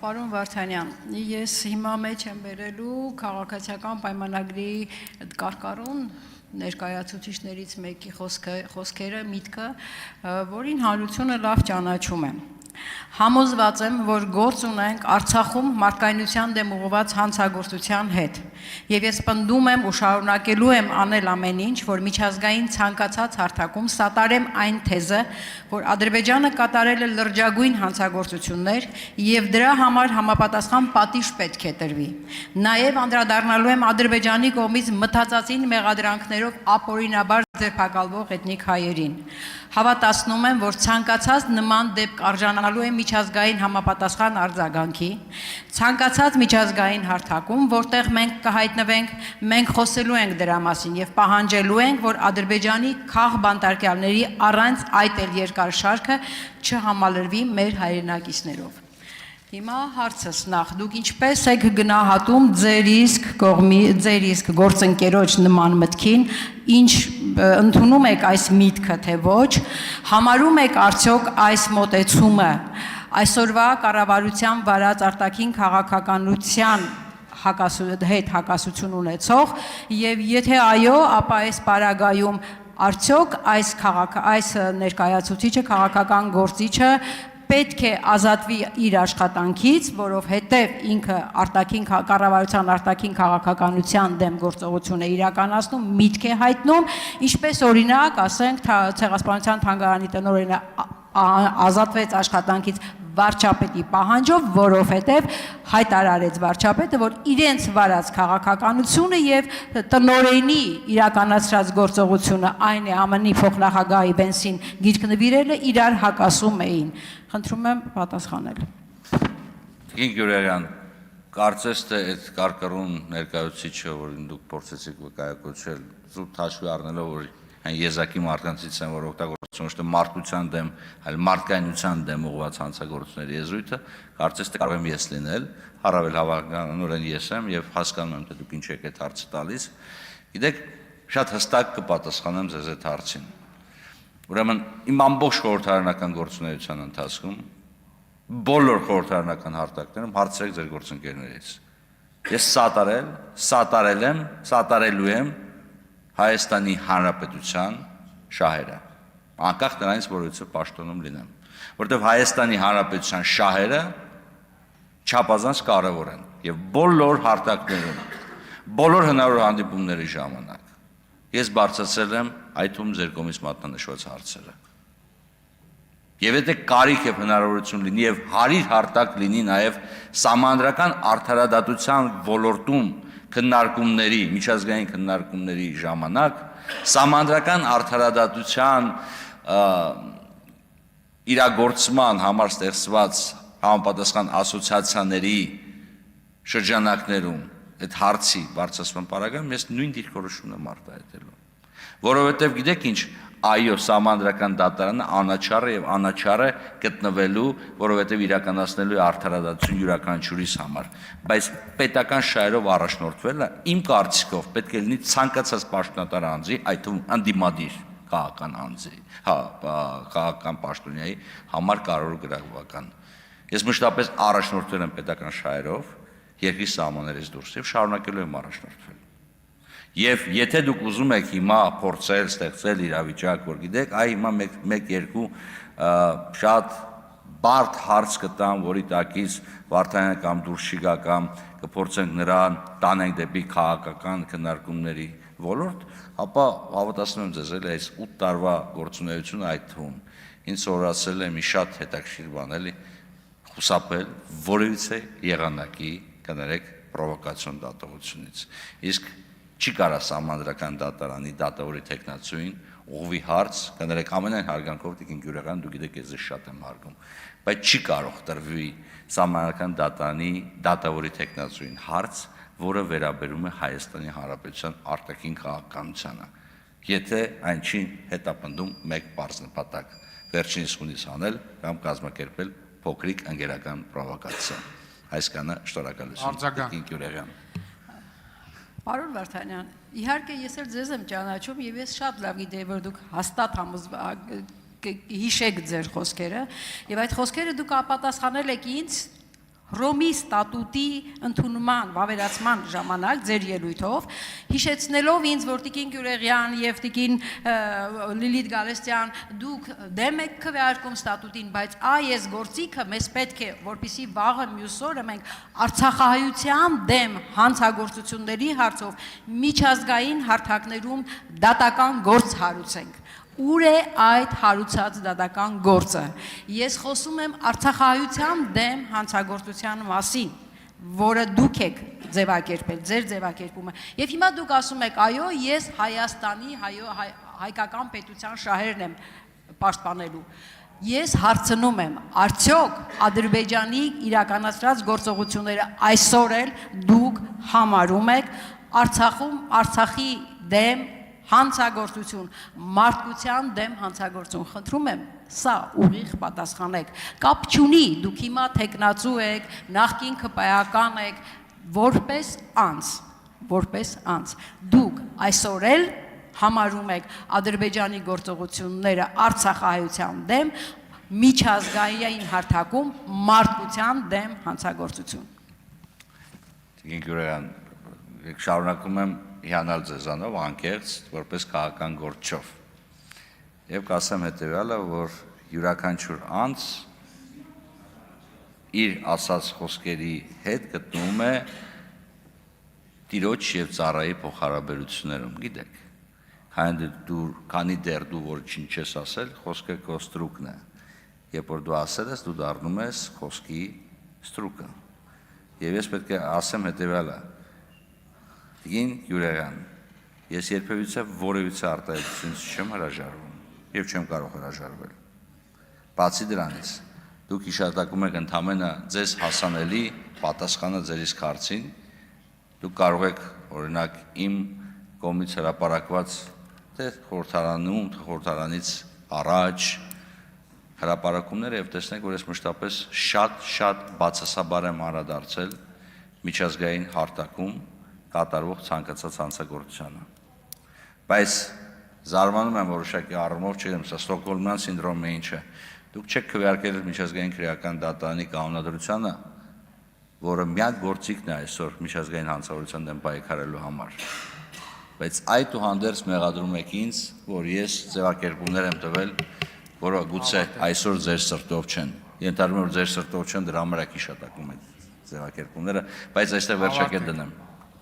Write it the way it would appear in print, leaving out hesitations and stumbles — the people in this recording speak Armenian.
Պարոն Վարդանյան, ես հիմա մեջ եմ բերելու քաղաքացիական պայմանագրի կարկառուն ներկայացուցիչներից մեկի խոսքերը, միտքը, որին հանրությունը լավ ճանաչում է։ Համոզված եմ, որ գործ ունենք Արցախում մարդկայնության դեմ ուղղված հանցագործության հետ, եւ ես պնդում եմ ու շարունակելու եմ անել ամեն ինչ, որ միջազգային ցանկացած հարթակում սատարեմ այն թեզը, որ Ադրբեջանը կատարել է լրջագույն հանցագործություններ եւ դրա համար համապատասխան պատիժ պետք է տրվի։ Նաեւ անդրադառնալու եմ Ադրբեջանի կողմից մտածածին մեղադրանքներով ապօրինաբար ձերբակալվող էթնիկ հայերին։ Հավատացնում եմ, որ ցանկացած նման դեպք արժանանալու է միջազգային համապատասխան արձագանքի, ցանկացած միջազգային հարթակում, որտեղ մենք կհայտնվենք, մենք խոսելու ենք դրա մասին եւ պահանջելու ենք, որ Ադրբեջանի քաղ բանտարկյալների առանց այդ էլ երկար շարքը չհամալրվի մեր հայրենակիցներով։ Հիմա հարցս նախ, դուք ինչպես եք գնահատում ձեր իսկ գործընկերոջ նման մտքին, ինչ ընդունում եք այս միտքը, թե ոչ, համարում եք արդյոք այս մոտեցումը այսօրվա կառավարության վարած արտաքին քաղաքականության հետ հակասություն ունեցող եւ եթե այո, ապա այս պարագայում արդյոք այս ներկայացուցիչը, քաղաքական գործիչը պետք է ազատվի իր աշխատանքից, որովհետև ինքը կառավարության արտաքին քաղաքականության դեմ գործողություն է իրականացնում, միտք է հայտնում, ինչպես օրինակ, ասենք, Ցեղասպանության թանգարանի տնօրենը ազատվեց աշխատանքից վարչապետի պահանջով, որովհետև հայտարարեց վարչապետը, որ իրենց վարած քաղաքականությունը եւ տնօրենի իրականացրած գործողությունը այն է ԱՄՆ-ի փոխնախագահի Բենսին գիրք նվիրելը իրար հակասում էին։ Խնդրում եմ պատասխանել։ Տիկին Գյուրերյան, կարծես թե այդ կարկառուն ներկայացուցիչը, որին դուք փորձեցիք վկայակոչել, զուտ հաշվի առնելով, որ այն եզակի մարդկանցից են, որ օգտագործում ոչ թե մարդկության դեմ, այլ մարդկայնության դեմ ուղղված հանցագործությունների եզրույթը, կարծես թե կարող եմ ես լինել, առավել հավանականորեն ես եմ եւ հասկանում եմ, թե դուք ինչ եք այդ հարցը տալիս։ Գիտեք, շատ հստակ կպատասխանեմ ձեզ այդ հարցին։ Ուրեմն իմ ամբողջ խորհրդարանական գործունեության ընթացքում բոլոր խորհրդարանական հարթակներում հարցրեք ձեր գործընկերներից։ Ես սատարել եմ, սատարելու եմ Հայաստանի Հանրապետության շահերը, անկախ նրանից, որ ույցը պաշտոնում լինեմ, որտեղ Հայաստանի Հանրապետության շահերը չափազանց կարևոր են եւ բոլոր հարթակներում, բոլոր հնարավոր հանդիպումների ժամանակ ես բարձրացրել եմ այդ թվում ձեր կողմից մատնանշված հարցերը։ Եվ եթե կարիք եւ հնարավորություն լինի եւ հարիր հարթակ լինի նաեւ սահմանադրական արդարադատության ոլորտում քննարկումների, միջազգային քննարկումների ժամանակ սահմանադրական արդարադատության իրագործման համար ստեղծված համապատասխան ասոցիացիաների շրջանակներում այդ հարցի բարձրացման պարագայում ես նույն դիրքորոշումն եմ արտահայտելու, որովհետև գիտեք ինչ, այո, սահմանադրական դատարանը անաչառ է եւ անաչառ է գտնվելու, որովհետեւ իրականացնելու է արդարադատություն յուրաքանչյուրիս համար, բայց պետական շահերով առաջնորդվելը իմ կարծիքով պետք է լինի ցանկացած պաշտոնատար անձի, այդ թվում ընդդիմադիր քաղաքական անձի, քաղաքական պաշտոնյայի համար կարևոր գրավական։ Ես մշտապես առաջնորդվել եմ պետական շահերով, երկրի սահմաններից դուրս եւ շարունակելու եմ առաջնորդվել։ Եվ եթե դուք ուզում եք հիմա փորձել ստեղծել իրավիճակ, որ գիտեք, հիմա մեկ-երկու շատ բարդ հարց կտամ, որի տակից Վարդանյանը կամ դուրս չի գա կամ կփորձենք նրան տանենք դեպի քաղաքական քննարկումների ոլորտ, ապա հավատացնում եմ ձեզ, այս 8 տարվա գործունեությունը այդ թվում ինձ սովորացրել է մի շատ հետաքրքիր բան, էլի խուսափել որևիցե եղանակի, կներեք, պրովոկացիոն դատողությունից։ Իսկ չի կարա սահմանադրական դատարանի դատավորի թեկնածուին ուղղվի հարց, կներեք ամենայն հարգանքով Տիկին Գյուրերյան, դուք գիտեք ես ձեզ շատ եմ հարգում, բայց չի կարող տրվի սահմանադրական դատարանի դատավորի թեկնածուին հարց, որը վերաբերում է Հայաստանի Հանրապետության արտաքին քաղաքականությանը, եթե այն չի հետապնդում մեկ պարզ նպատակ, վերջինիս խունից անել կամ կազմակերպել փոքրիկ ընկերական պրովոկացիա։ Այսքանը շնորհակալություն Տիկին Գյուրերյան։ Պարոն Վարդանյան, իհարկե ես էլ ձեզ եմ ճանաչում եւ ես շատ լավ գիտեի, որ դուք հաստատ հիշեք ձեր խոսքերը եւ այդ խոսքերը դուք ապատասխանել եք ինձ Հռոմի ստատուտի ընդունման վավերացման ժամանակ ձեր ելույթով հիշեցնելով ինձ, որ Տիկին Գյուրեղյան եւ Տիկին Լիլիթ Գալստյան դուք դեմ եք քվեարկում ստատուտին, բայց այս գործիքը մեզ պետք է, որպեսզի վաղը մյուս օրը մենք արցախահայության դեմ հանցագործությունների հարցով միջազգային հարթակներում դատական գործ հարուցենք։ Ուր է այդ հարուցած դատական գործը։ Ես խոսում եմ արցախահայության դեմ հանցագործության մասին, որը դուք եք ձևակերպել, ձեր ձևակերպումը։ Եվ հիմա դուք ասում եք, այո, ես Հայաստանի հայկական պետության շահերն եմ պաշտպանելու։ Ես հարցնում եմ, արդյոք Ադրբեջանի իրականացրած գործողությունները այսօր էլ դուք համարում եք Արցախի դեմ հանցագործություն, մարդկության դեմ հանցագործություն, խնդրում եմ, սա ուղիղ պատասխանեք, կապ չունի, դուք հիմա թեկնածու եք, նախկին քպայական եք, որպես անձ, դուք այսօր էլ համարում եք Ադրբեջանի գործողությունները Արցախահայության դեմ, միջազգային հարթակում մարդկության դեմ հանցագործություն։ Տիկին Գյուրեղյան, շարունակում եմ հիանալ ձեզանով անկեղծ, որպես քաղաքական գործչով։ Եվ կասեմ հետևյալը, որ յուրաքանչյուր անձ իր ասած խոսքերի հետ գտնվում է տիրոջ եւ ծառայի փոխհարաբերություններում, գիտեք։ Քանի դեռ դու ոչինչ չես ասել, խոսքը քո ստրուկն է։ Երբ որ դու ասել ես, դու դառնում ես խոսքի ստրուկը։ Եվ ես պետք է ասեմ հետևյալը. Տիկին Գյուրեղյան, ես երբևիցե որևիցե արտահայտությունից չեմ հրաժարվում եւ չեմ կարող հրաժարվել։ Բացի դրանից, դուք հիշատակում եք ընդամենը ձեզ հասանելի պատասխանը ձեր իսկ հարցին, դուք կարող եք օրինակ իմ կողմից հրապարակված թե խորհրդարանում, թե խորհրդարանից առաջ հրապարակումները եւ տեսնեք, որ ես մշտապես շատ բացասաբար եմ անդրադարձել միջազգային հարթակում կատարվող ցանկացած հանցագործությանը։ Բայց զարմանում եմ որոշակի առումով, չգիտեմ, սա Ստոկհոլմյան սինդրոմը ինչ է։ Դուք չեք քվեարկել միջազգային քրեական դատարանի կանոնադրությանը, որը միակ գործիքն է այսօր միջազգային հանցավորության դեմ պայքարելու համար։ Բայց այդուհանդերձ մեղադրում եք ինձ, որ ես ձևակերպումներ եմ տվել, որը գուցե այսօր ձեր սրտով չեն։ Ենթադրում եմ, որ ձեր սրտով չեն, դրա համար եք հիշատակում այդ ձևակերպումները, բայց այստեղ վերջակետ դնեմ։